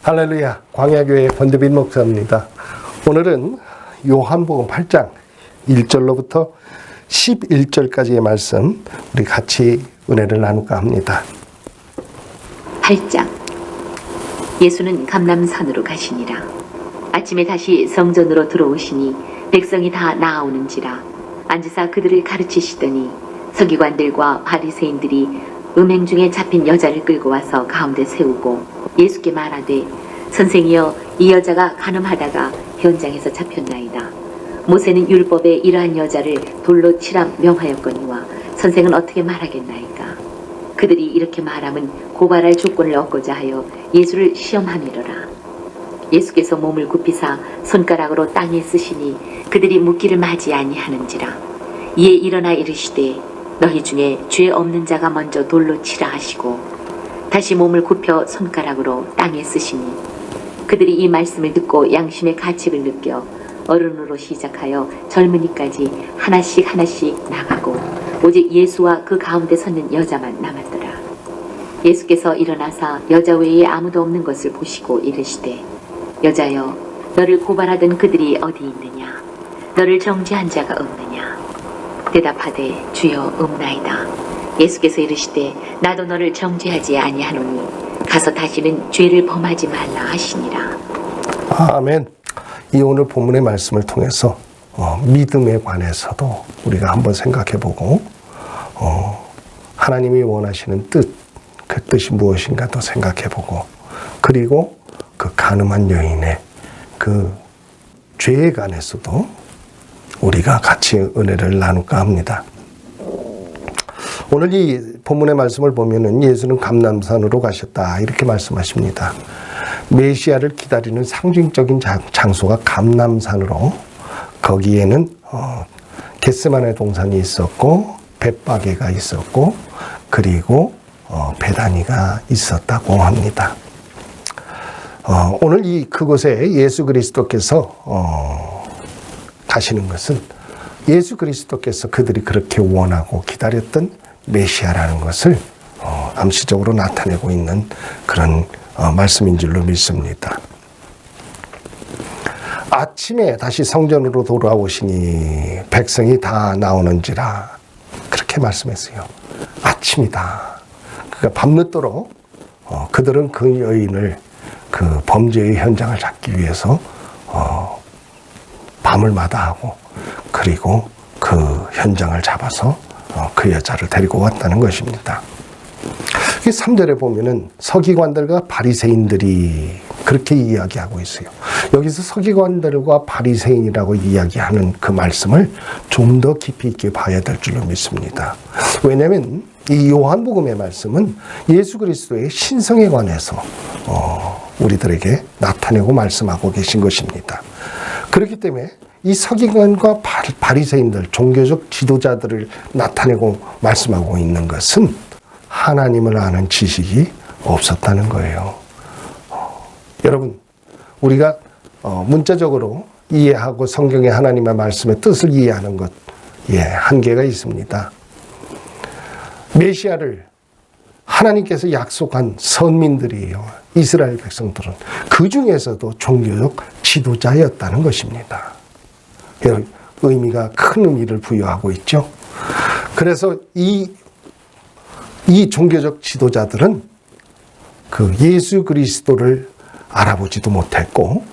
할렐루야, 광야교회 권대빈 목사입니다. 오늘은 요한복음 8장 1절로부터 11절까지의 말씀 우리 같이 은혜를 나눌까 합니다. 8장. 예수는 감람산으로 가시니라. 아침에 다시 성전으로 들어오시니 백성이 다 나아오는지라. 앉으사 그들을 가르치시더니 서기관들과 바리새인들이 음행 중에 잡힌 여자를 끌고 와서 가운데 세우고 예수께 말하되, 선생이여, 이 여자가 간음하다가 현장에서 잡혔나이다. 모세는 율법에 이러한 여자를 돌로 치라 명하였거니와 선생은 어떻게 말하겠나이까? 그들이 이렇게 말하면 고발할 조건을 얻고자 하여 예수를 시험함이로라. 예수께서 몸을 굽히사 손가락으로 땅에 쓰시니 그들이 묻기를 마지 아니하는지라. 이에 일어나 이르시되, 너희 중에 죄 없는 자가 먼저 돌로 치라 하시고 다시 몸을 굽혀 손가락으로 땅에 쓰시니 그들이 이 말씀을 듣고 양심의 가책을 느껴 어른으로 시작하여 젊은이까지 하나씩 나가고 오직 예수와 그 가운데 섰는 여자만 남았더라. 예수께서 일어나사 여자 외에 아무도 없는 것을 보시고 이르시되, 여자여, 너를 고발하던 그들이 어디 있느냐? 너를 정죄한 자가 없느냐? 대답하되, 주여, 없나이다. 예수께서 이르시되, 나도 너를 정죄하지 아니하노니 가서 다시는 죄를 범하지 말라 하시니라. 아멘. 이 오늘 본문의 말씀을 통해서 믿음에 관해서도 우리가 한번 생각해보고 하나님이 원하시는 뜻, 그 뜻이 무엇인가도 생각해보고, 그리고 그 간음한 여인의 그 죄에 관해서도 우리가 같이 은혜를 나눌까 합니다. 오늘 이 본문의 말씀을 보면은 예수는 감람산으로 가셨다 이렇게 말씀하십니다. 메시아를 기다리는 상징적인 장소가 감람산으로, 거기에는 겟세마네 동산이 있었고 벳바게가 있었고 그리고 베다니가 있었다고 합니다. 오늘 그곳에 예수 그리스도께서 가시는 것은 예수 그리스도께서 그들이 그렇게 원하고 기다렸던 메시아라는 것을 암시적으로 나타내고 있는 그런 말씀인 줄로 믿습니다. 아침에 다시 성전으로 돌아오시니 백성이 다 나오는지라 그렇게 말씀했어요. 아침이다. 그러니까 밤늦도록 그들은 그 여인을, 그 범죄의 현장을 잡기 위해서 밤을 마다하고 그리고 그 현장을 잡아서 그 여자를 데리고 왔다는 것입니다. 3절에 보면은 서기관들과 바리새인들이 그렇게 이야기하고 있어요. 여기서 서기관들과 바리새인이라고 이야기하는 그 말씀을 좀 더 깊이 있게 봐야 될 줄로 믿습니다. 왜냐하면 이 요한복음의 말씀은 예수 그리스도의 신성에 관해서 우리들에게 나타내고 말씀하고 계신 것입니다. 그렇기 때문에 이 서기관과 바리새인들, 종교적 지도자들을 나타내고 말씀하고 있는 것은 하나님을 아는 지식이 없었다는 거예요. 여러분, 우리가 문자적으로 이해하고 성경의 하나님의 말씀의 뜻을 이해하는 것, 한계가 있습니다. 메시아를 하나님께서 약속한 선민들이에요. 이스라엘 백성들은 그 중에서도 종교적 지도자였다는 것입니다. 의미가 큰 의미를 부여하고 있죠. 그래서 이 종교적 지도자들은 그 예수 그리스도를 알아보지도 못했고,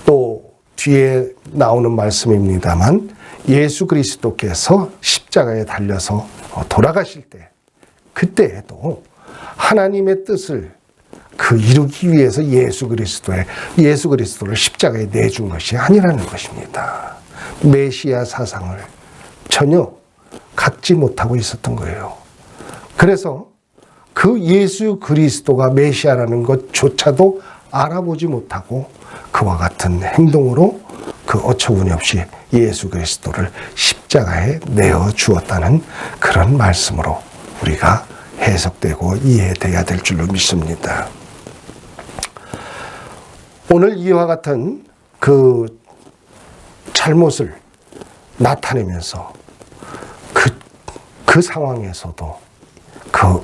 또 뒤에 나오는 말씀입니다만 예수 그리스도께서 십자가에 달려서 돌아가실 때, 그때에도 하나님의 뜻을 이루기 위해서 예수 그리스도를 십자가에 내준 것이 아니라는 것입니다. 메시아 사상을 전혀 갖지 못하고 있었던 거예요. 그래서 그 예수 그리스도가 메시아라는 것조차도 알아보지 못하고 그와 같은 행동으로 그 어처구니 없이 예수 그리스도를 십자가에 내어 주었다는 그런 말씀으로 우리가 해석되고 이해돼야 될 줄로 믿습니다. 오늘 이와 같은 그 잘못을 나타내면서 그 상황에서도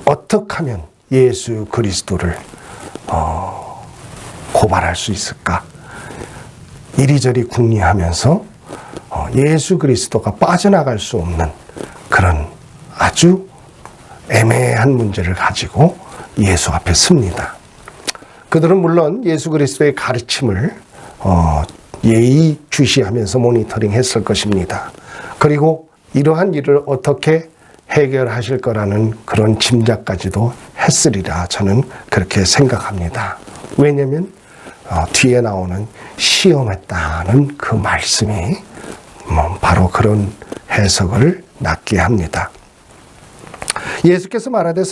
어떻게 하면 예수 그리스도를 고발할 수 있을까? 이리저리 궁리하면서 예수 그리스도가 빠져나갈 수 없는 그런 아주 애매한 문제를 가지고 예수 앞에 섭니다. 그들은 물론 예수 그리스도의 가르침을 예의주시하면서 모니터링 했을 것입니다. 그리고 이러한 일을 어떻게 해결하실 거라는 그런 짐작까지도 했으리라 저는 그렇게 생각합니다. 왜냐하면 뒤에 나오는 시험했다는 그 말씀이 바로 그런 해석을 낳게 합니다. 예수께 말하되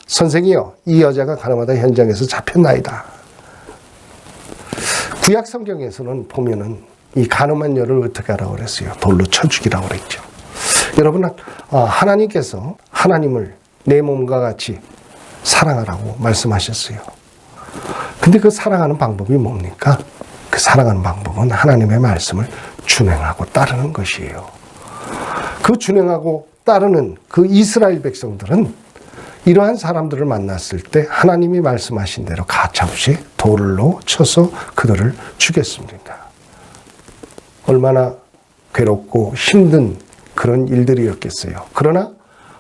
선생이여 이 여자가 가늠하다 현장에서 잡혔나이다. 구약 성경에서는 보면은 이 가늠한 여를 어떻게 하라고 그랬어요? 돌로 쳐 죽이라고 그랬죠. 여러분, 하나님께서 하나님을 내 몸과 같이 사랑하라고 말씀하셨어요. 근데 그 사랑하는 방법이 뭡니까? 그 사랑하는 방법은 하나님의 말씀을 준행하고 따르는 것이에요. 그 준행하고 따르는 그 이스라엘 백성들은 이러한 사람들을 만났을 때 하나님이 말씀하신 대로 가차없이 돌로 쳐서 그들을 죽였습니다. 얼마나 괴롭고 힘든 그런 일들이었겠어요. 그러나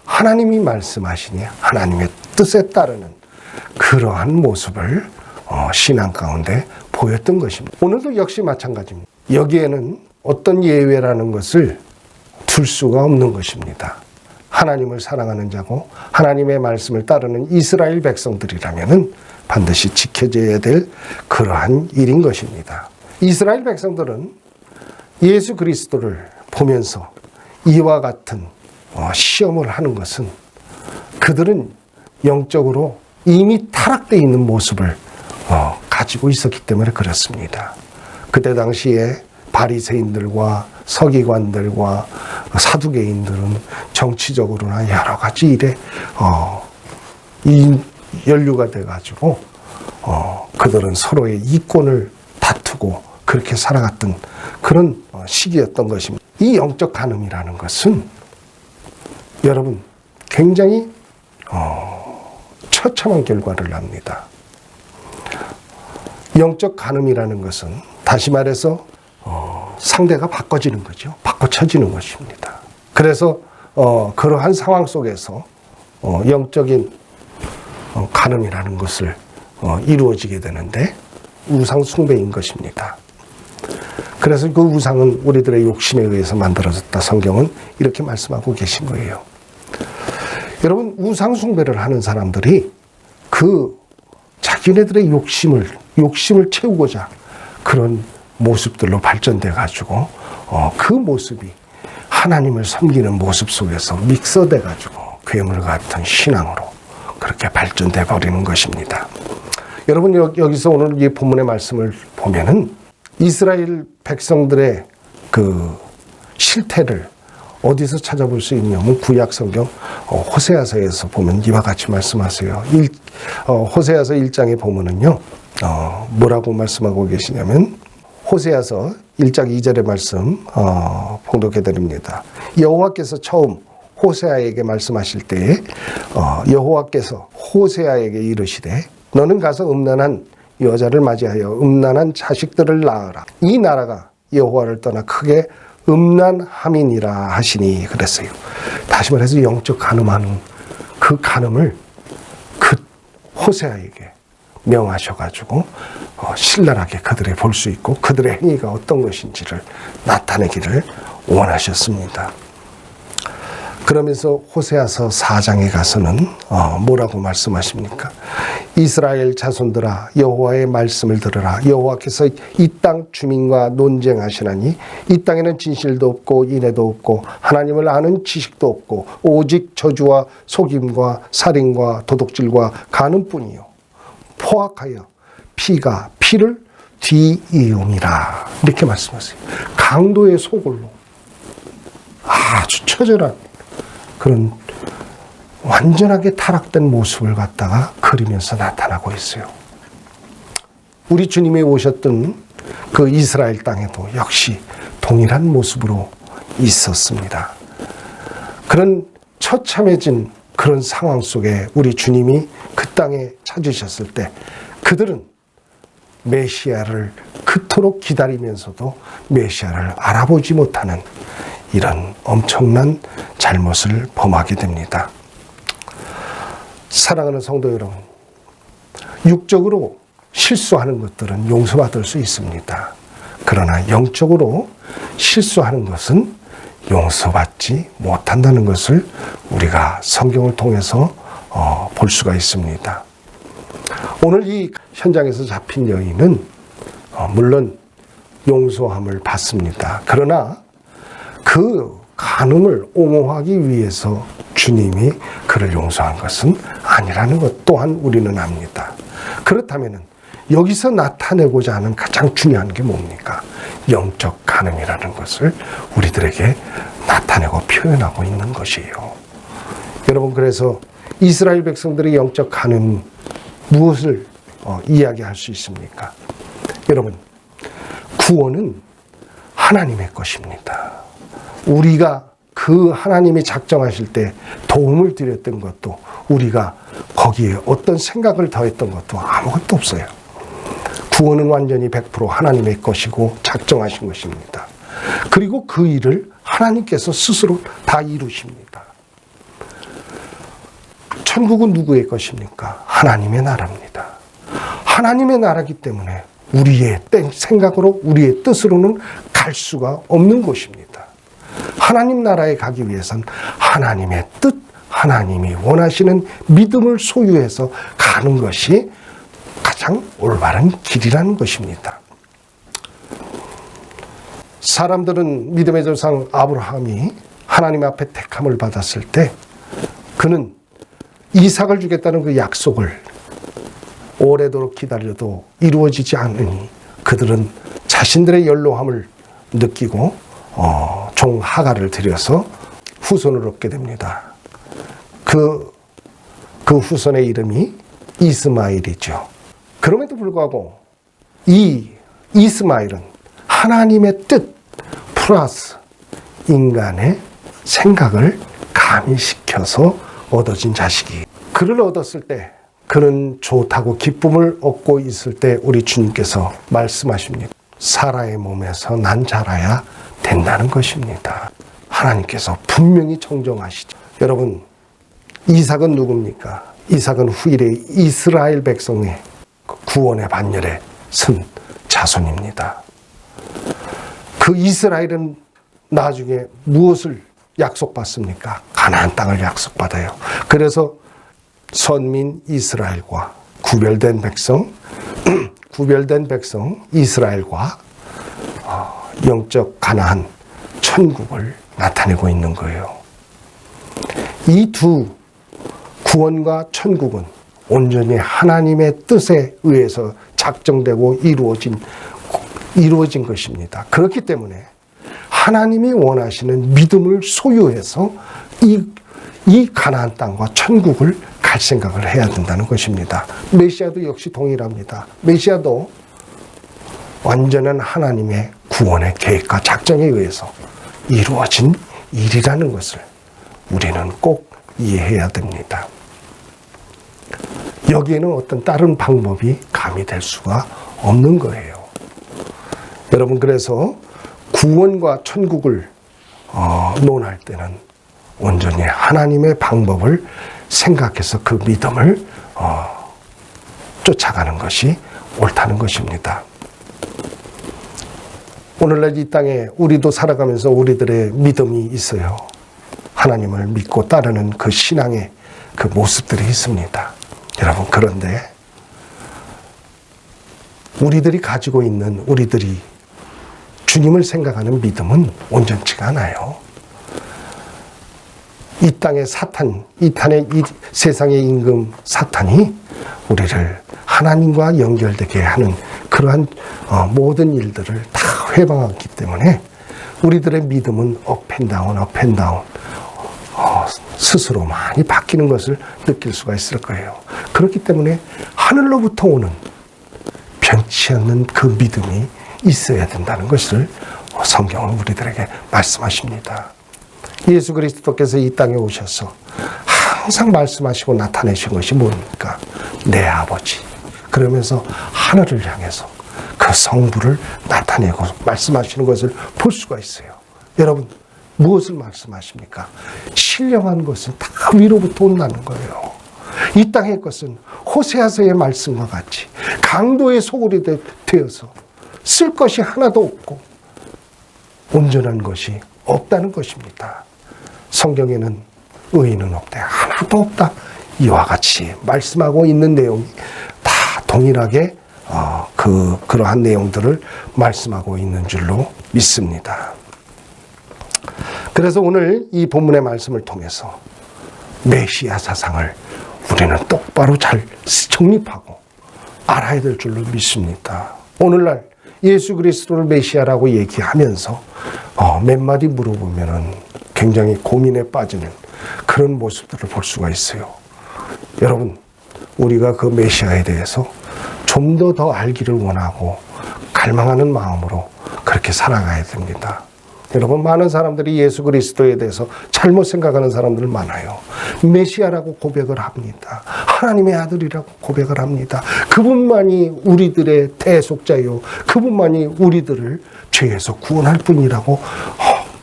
하나님이 말씀하시니 하나님의 뜻에 따르는 그러한 모습을 신앙 가운데 보였던 것입니다. 오늘도 역시 마찬가지입니다. 여기에는 어떤 예외라는 것을 둘 수가 없는 것입니다. 하나님을 사랑하는 자고 하나님의 말씀을 따르는 이스라엘 백성들이라면 반드시 지켜져야 될 그러한 일인 것입니다. 이스라엘 백성들은 예수 그리스도를 보면서 이와 같은 시험을 하는 것은 그들은 영적으로 이미 타락되어 있는 모습을 가지고 있었기 때문에 그렇습니다. 그때 당시에 바리새인들과 서기관들과 사두개인들은 정치적으로나 여러 가지 일에 연루가 돼가지고 그들은 서로의 이권을 다투고 그렇게 살아갔던 그런 시기였던 것입니다. 이 영적 간음이라는 것은 여러분 굉장히 처참한 결과를 납니다. 영적 간음이라는 것은 다시 말해서 상대가 바꿔지는 거죠. 바꿔쳐지는 것입니다. 그래서 그러한 상황 속에서 영적인 간음이라는 것을 이루어지게 되는데 우상 숭배인 것입니다. 그래서 그 우상은 우리들의 욕심에 의해서 만들어졌다. 성경은 이렇게 말씀하고 계신 거예요. 여러분, 우상 숭배를 하는 사람들이 그 자기네들의 욕심을 채우고자 그런 모습들로 발전돼 가지고 그 모습이 하나님을 섬기는 모습 속에서 믹서돼 가지고 괴물 같은 신앙으로 그렇게 발전돼 버리는 것입니다. 여러분, 여기서 오늘 이 본문의 말씀을 보면은 이스라엘 백성들의 그 실태를 어디서 찾아볼 수 있냐면 구약 성경 호세아서에서 보면 이와 같이 말씀하세요. 호세아서 1장에 보면은요 뭐라고 말씀하고 계시냐면 호세아서 1장 2절의 말씀 봉독해 드립니다. 여호와께서 처음 호세아에게 말씀하실 때에 여호와께서 호세아에게 이르시되 너는 가서 음란한 여자를 맞이하여 음란한 자식들을 낳으라. 이 나라가 여호와를 떠나 크게 음란함이니라 하시니 그랬어요. 다시 말해서 영적 간음하는 그 간음을 그 호세아에게 명하셔가지고 신랄하게 그들이 볼 수 있고 그들의 행위가 어떤 것인지를 나타내기를 원하셨습니다. 그러면서 호세아서 4장에 가서는 뭐라고 말씀하십니까? 이스라엘 자손들아 여호와의 말씀을 들으라. 여호와께서 이 땅 주민과 논쟁하시나니 이 땅에는 진실도 없고 인애도 없고 하나님을 아는 지식도 없고 오직 저주와 속임과 살인과 도둑질과 간음뿐이요 포악하여 피가 피를 뒤이음이라. 이렇게 말씀하세요. 강도의 소굴로 아주 처절한 그런 완전하게 타락된 모습을 갖다가 그리면서 나타나고 있어요. 우리 주님이 오셨던 그 이스라엘 땅에도 역시 동일한 모습으로 있었습니다. 그런 처참해진 그런 상황 속에 우리 주님이 그 그 땅에 찾으셨을 때 그들은 메시아를 그토록 기다리면서도 메시아를 알아보지 못하는 이런 엄청난 잘못을 범하게 됩니다. 사랑하는 성도 여러분, 육적으로 실수하는 것들은 용서받을 수 있습니다. 그러나 영적으로 실수하는 것은 용서받지 못한다는 것을 우리가 성경을 통해서 볼 수가 있습니다. 오늘 이 현장에서 잡힌 여인은 물론 용서함을 받습니다. 그러나 그 간음을 옹호하기 위해서 주님이 그를 용서한 것은 아니라는 것 또한 우리는 압니다. 그렇다면 여기서 나타내고자 하는 가장 중요한 게 뭡니까? 영적 간음이라는 것을 우리들에게 나타내고 표현하고 있는 것이에요. 여러분, 그래서 이스라엘 백성들의 영적 간음 무엇을 이야기할 수 있습니까? 여러분, 구원은 하나님의 것입니다. 우리가 그 하나님이 작정하실 때 도움을 드렸던 것도, 우리가 거기에 어떤 생각을 더했던 것도 아무것도 없어요. 구원은 완전히 100% 하나님의 것이고 작정하신 것입니다. 그리고 그 일을 하나님께서 스스로 다 이루십니다. 천국은 누구의 것입니까? 하나님의 나라입니다. 하나님의 나라이기 때문에 우리의 생각으로, 우리의 뜻으로는 갈 수가 없는 곳입니다. 하나님 나라에 가기 위해선 하나님의 뜻, 하나님이 원하시는 믿음을 소유해서 가는 것이 가장 올바른 길이라는 것입니다. 사람들은 믿음의 조상 아브라함이 하나님 앞에 택함을 받았을 때 그는 이삭을 주겠다는 그 약속을 오래도록 기다려도 이루어지지 않으니 그들은 자신들의 연로함을 느끼고 종 하가를 들여서 후손을 얻게 됩니다. 그 후손의 이름이 이스마엘이죠. 그럼에도 불구하고 이 이스마엘은 하나님의 뜻 플러스 인간의 생각을 가미시켜서 얻어진 자식이, 그를 얻었을 때 그는 좋다고 기쁨을 얻고 있을 때 우리 주님께서 말씀하십니다. 사라의 몸에서 난 자라야 된다는 것입니다. 하나님께서 분명히 정정하시죠. 여러분, 이삭은 누굽니까? 이삭은 후일의 이스라엘 백성의 구원의 반열에 선 자손입니다. 그 이스라엘은 나중에 무엇을 약속받습니까? 가나안 땅을 약속받아요. 그래서 선민 이스라엘과 구별된 백성 이스라엘과 영적 가나안 천국을 나타내고 있는 거예요. 이 두 구원과 천국은 온전히 하나님의 뜻에 의해서 작정되고 이루어진 것입니다. 그렇기 때문에 하나님이 원하시는 믿음을 소유해서 이 가나안 땅과 천국을 갈 생각을 해야 된다는 것입니다. 메시아도 역시 동일합니다. 메시아도 완전한 하나님의 구원의 계획과 작정에 의해서 이루어진 일이라는 것을 우리는 꼭 이해해야 됩니다. 여기에는 어떤 다른 방법이 가미될 수가 없는 거예요. 여러분, 그래서 구원과 천국을 논할 때는 온전히 하나님의 방법을 생각해서 그 믿음을 쫓아가는 것이 옳다는 것입니다. 오늘날 이 땅에 우리도 살아가면서 우리들의 믿음이 있어요. 하나님을 믿고 따르는 그 신앙의 그 모습들이 있습니다. 여러분, 그런데 우리들이 가지고 있는, 우리들이 주님을 생각하는 믿음은 온전치가 않아요. 이 땅의 사탄, 이 세상의 임금 사탄이 우리를 하나님과 연결되게 하는 그러한 모든 일들을 다 회방하기 때문에 우리들의 믿음은 업앤다운 스스로 많이 바뀌는 것을 느낄 수가 있을 거예요. 그렇기 때문에 하늘로부터 오는 변치 않는 그 믿음이 있어야 된다는 것을 성경은 우리들에게 말씀하십니다. 예수 그리스도께서 이 땅에 오셔서 항상 말씀하시고 나타내신 것이 뭡니까? 내 아버지. 그러면서 하늘을 향해서 그 성부를 나타내고 말씀하시는 것을 볼 수가 있어요. 여러분, 무엇을 말씀하십니까? 신령한 것은 다 위로부터 온다는 거예요. 이 땅의 것은 호세아서의 말씀과 같이 강도의 소굴이 되어서 쓸 것이 하나도 없고 온전한 것이 없다는 것입니다. 성경에는 의인은 없다, 하나도 없다, 이와 같이 말씀하고 있는 내용이 다 동일하게 그러한 내용들을 말씀하고 있는 줄로 믿습니다. 그래서 오늘 이 본문의 말씀을 통해서 메시아 사상을 우리는 똑바로 잘 정립하고 알아야 될 줄로 믿습니다. 오늘날 예수 그리스도를 메시아라고 얘기하면서 몇 마디 물어보면은 굉장히 고민에 빠지는 그런 모습들을 볼 수가 있어요. 여러분, 우리가 그 메시아에 대해서 좀 더 알기를 원하고 갈망하는 마음으로 그렇게 살아가야 됩니다. 여러분, 많은 사람들이 예수 그리스도에 대해서 잘못 생각하는 사람들 많아요. 메시아라고 고백을 합니다. 하나님의 아들이라고 고백을 합니다. 그분만이 우리들의 대속자요, 그분만이 우리들을 죄에서 구원할 분이라고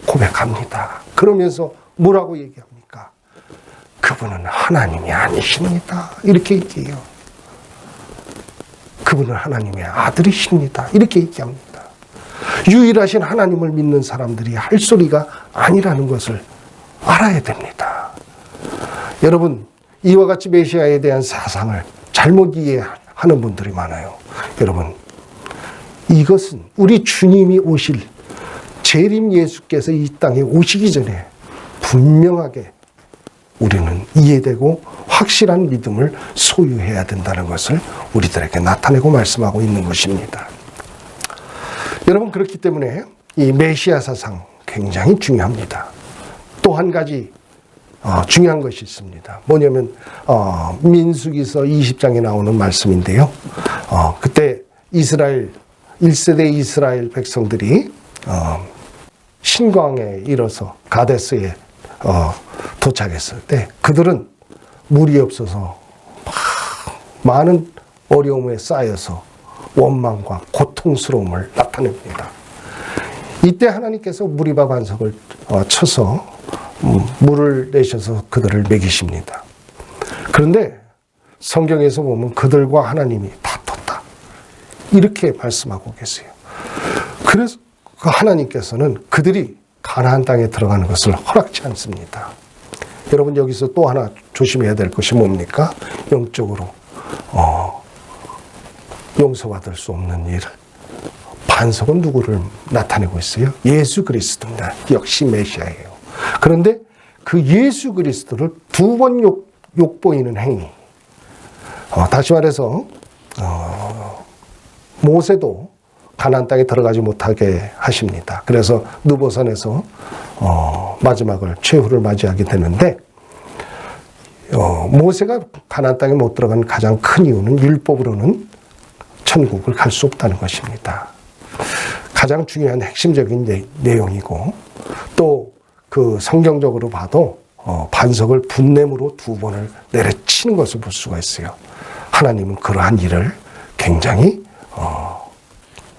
고백합니다. 그러면서 뭐라고 얘기합니까? 그분은 하나님이 아니십니다. 이렇게 얘기해요. 그분은 하나님의 아들이십니다. 이렇게 얘기합니다. 유일하신 하나님을 믿는 사람들이 할 소리가 아니라는 것을 알아야 됩니다. 여러분, 이와 같이 메시아에 대한 사상을 잘못 이해하는 분들이 많아요. 여러분, 이것은 우리 주님이 오실 재림 예수께서 이 땅에 오시기 전에 분명하게 우리는 이해되고 확실한 믿음을 소유해야 된다는 것을 우리들에게 나타내고 말씀하고 있는 것입니다. 여러분, 그렇기 때문에 이 메시아 사상 굉장히 중요합니다. 또 한 가지 중요한 것이 있습니다. 뭐냐면 민수기서 20장에 나오는 말씀인데요. 그때 1세대 이스라엘 백성들이 신광에 이르러서 가데스에 도착했을 때 그들은 물이 없어서 많은 어려움에 쌓여서 원망과 고통스러움을 나타냅니다. 이때 하나님께서 무리바 반석을 쳐서 물을 내셔서 그들을 먹이십니다. 그런데 성경에서 보면 그들과 하나님이 다퉜다, 이렇게 말씀하고 계세요. 그래서 그 하나님께서는 그들이 가나안 땅에 들어가는 것을 허락치 않습니다. 여러분, 여기서 또 하나 조심해야 될 것이 뭡니까? 영적으로 용서받을 수 없는 일. 반석은 누구를 나타내고 있어요? 예수 그리스도입니다. 역시 메시아예요. 그런데 그 예수 그리스도를 두 번 욕보이는 행위. 다시 말해서 모세도 가나안 땅에 들어가지 못하게 하십니다. 그래서 느보산에서 마지막을 최후를 맞이하게 되는데 모세가 가나안 땅에 못 들어간 가장 큰 이유는 율법으로는 천국을 갈 수 없다는 것입니다. 가장 중요한 핵심적인 내용이고, 또 그 성경적으로 봐도 반석을 분냄으로 두 번을 내려치는 것을 볼 수가 있어요. 하나님은 그러한 일을 굉장히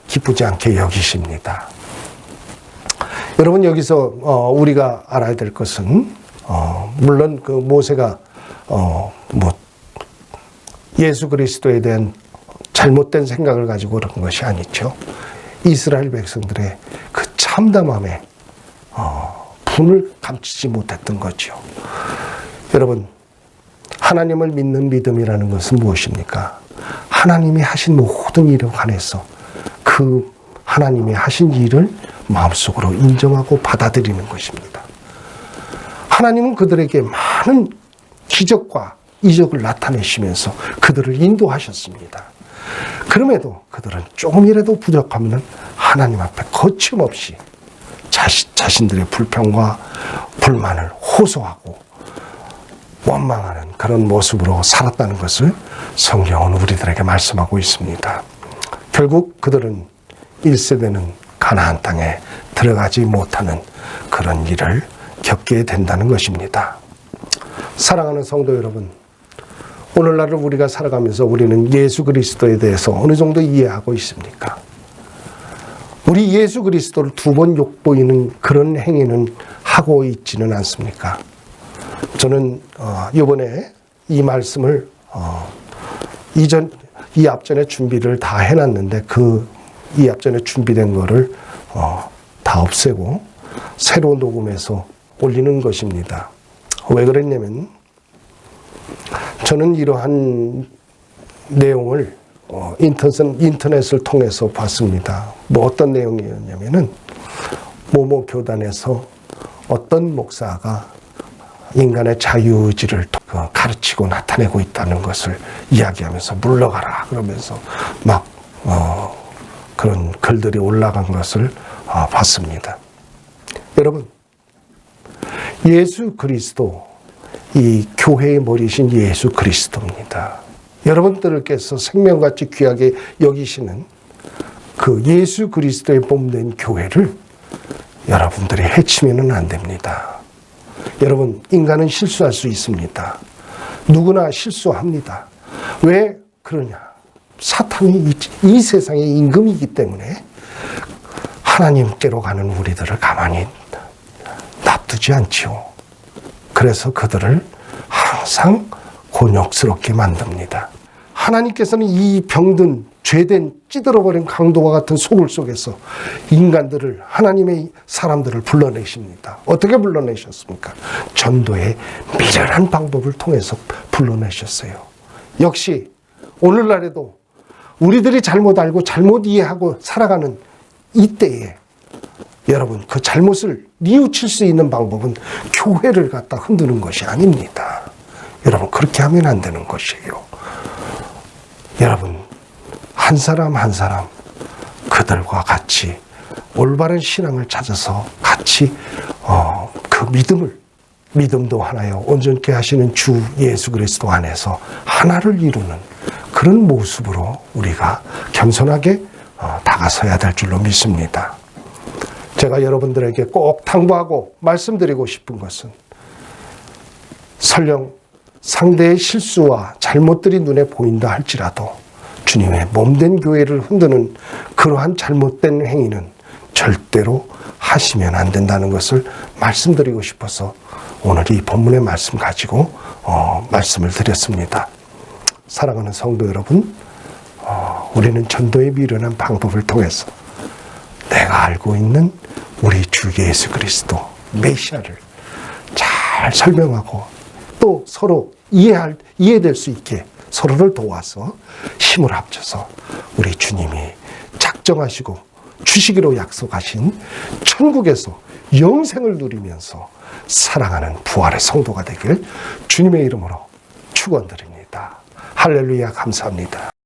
기쁘지 않게 여기십니다. 여러분, 여기서 우리가 알아야 될 것은 물론 그 모세가 예수 그리스도에 대한 잘못된 생각을 가지고 그런 것이 아니죠. 이스라엘 백성들의 그 참담함에 분을 감추지 못했던 거죠. 여러분, 하나님을 믿는 믿음이라는 것은 무엇입니까? 하나님이 하신 모든 일에 관해서 그 하나님이 하신 일을 마음속으로 인정하고 받아들이는 것입니다. 하나님은 그들에게 많은 기적과 이적을 나타내시면서 그들을 인도하셨습니다. 그럼에도 그들은 조금이라도 부족하면 하나님 앞에 거침없이 자신들의 불평과 불만을 호소하고 원망하는 그런 모습으로 살았다는 것을 성경은 우리들에게 말씀하고 있습니다. 결국 그들은 1세대는 가나안 땅에 들어가지 못하는 그런 일을 겪게 된다는 것입니다. 사랑하는 성도 여러분, 오늘날을 우리가 살아가면서 우리는 예수 그리스도에 대해서 어느 정도 이해하고 있습니까? 우리 예수 그리스도를 두 번 욕보이는 그런 행위는 하고 있지는 않습니까? 저는 이번에 이 말씀을 이 앞전에 준비를 다 해놨는데 이 앞전에 준비된 거를 다 없애고 새로 녹음해서 올리는 것입니다. 왜 그랬냐면 저는 이러한 내용을 인터넷을 통해서 봤습니다. 뭐 어떤 내용이었냐면은 모모 교단에서 어떤 목사가 인간의 자유의지를 가르치고 나타내고 있다는 것을 이야기하면서 물러가라 그러면서 막 그런 글들이 올라간 것을 봤습니다. 여러분, 예수 그리스도, 이 교회의 머리신 예수 그리스도입니다. 여러분들께서 생명같이 귀하게 여기시는 그 예수 그리스도의 몸된 교회를 여러분들이 해치면은 안 됩니다. 여러분, 인간은 실수할 수 있습니다. 누구나 실수합니다. 왜 그러냐? 사탄이 이 세상의 임금이기 때문에 하나님께로 가는 우리들을 가만히 놔두지 않지요. 그래서 그들을 항상 곤욕스럽게 만듭니다. 하나님께서는 이 병든 죄된 찌들어버린 강도와 같은 소굴 속에서 인간들을, 하나님의 사람들을 불러내십니다. 어떻게 불러내셨습니까? 전도의 미련한 방법을 통해서 불러내셨어요. 역시 오늘날에도 우리들이 잘못 알고 잘못 이해하고 살아가는 이때에 여러분, 그 잘못을 뉘우칠 수 있는 방법은 교회를 갖다 흔드는 것이 아닙니다. 여러분, 그렇게 하면 안 되는 것이에요. 여러분, 한 사람 한 사람 그들과 같이 올바른 신앙을 찾아서 같이 그 믿음도 하나요, 온전케 하시는 주 예수 그리스도 안에서 하나를 이루는 그런 모습으로 우리가 겸손하게 다가서야 될 줄로 믿습니다. 제가 여러분들에게 꼭 당부하고 말씀드리고 싶은 것은 설령 상대의 실수와 잘못들이 눈에 보인다 할지라도 주님의 몸된 교회를 흔드는 그러한 잘못된 행위는 절대로 하시면 안 된다는 것을 말씀드리고 싶어서 오늘 이 본문의 말씀 가지고 말씀을 드렸습니다. 사랑하는 성도 여러분, 우리는 전도의 미련한 방법을 통해서 내가 알고 있는 우리 주 예수 그리스도 메시아를 잘 설명하고 또 서로 이해될 수 있게 서로를 도와서 힘을 합쳐서 우리 주님이 작정하시고 주시기로 약속하신 천국에서 영생을 누리면서 사랑하는 부활의 성도가 되길 주님의 이름으로 축원드립니다. 할렐루야, 감사합니다.